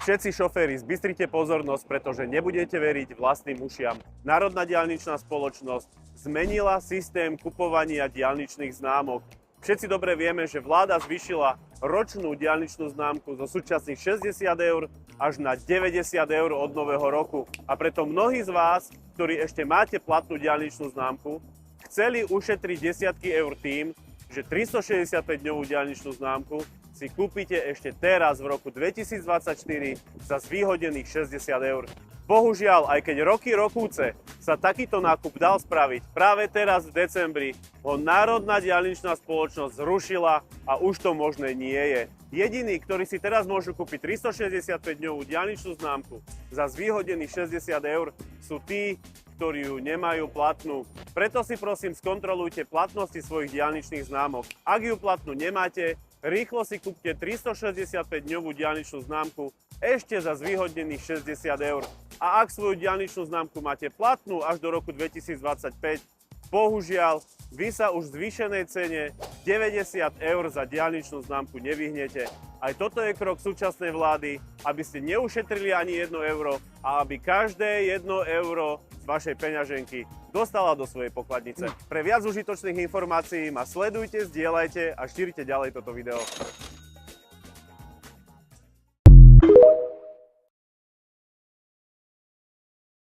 Všetci šoféri, zbystrite pozornosť, pretože nebudete veriť vlastným ušiam. Národná diaľničná spoločnosť zmenila systém kupovania diaľničných známok. Všetci dobre vieme, že vláda zvýšila ročnú diaľničnú známku zo súčasných 60 eur až na 90 eur od nového roku. A preto mnohí z vás, ktorí ešte máte platnú diaľničnú známku, chceli ušetriť desiatky eur tým, že 365-dňovú diaľničnú známku si kúpite ešte teraz v roku 2024 za zvýhodených 60 eur. Bohužiaľ, aj keď roky rokúce sa takýto nákup dal spraviť, práve teraz v decembri ho Národná diaľničná spoločnosť zrušila a už to možné nie je. Jediní, ktorí si teraz môžu kúpiť 365-dňovú diaľničnú známku za zvýhodených 60 eur, sú tí, ktorí ju nemajú platnú. Preto si prosím skontrolujte platnosti svojich diaľničných známok. Ak ju platnú nemáte, rýchlo si kúpte 365-dňovú diaľničnú známku ešte za zvýhodnených 60 eur. A ak svoju diaľničnú známku máte platnú až do roku 2025, bohužiaľ, vy sa už zvýšenej cene 90 eur za diaľničnú známku nevyhnete. Aj toto je krok súčasnej vlády, aby ste neušetrili ani 1 euro a aby každé 1 euro z vašej peňaženky dostala do svojej pokladnice. Pre viac užitočných informácií ma sledujte, zdieľajte a šírite ďalej toto video.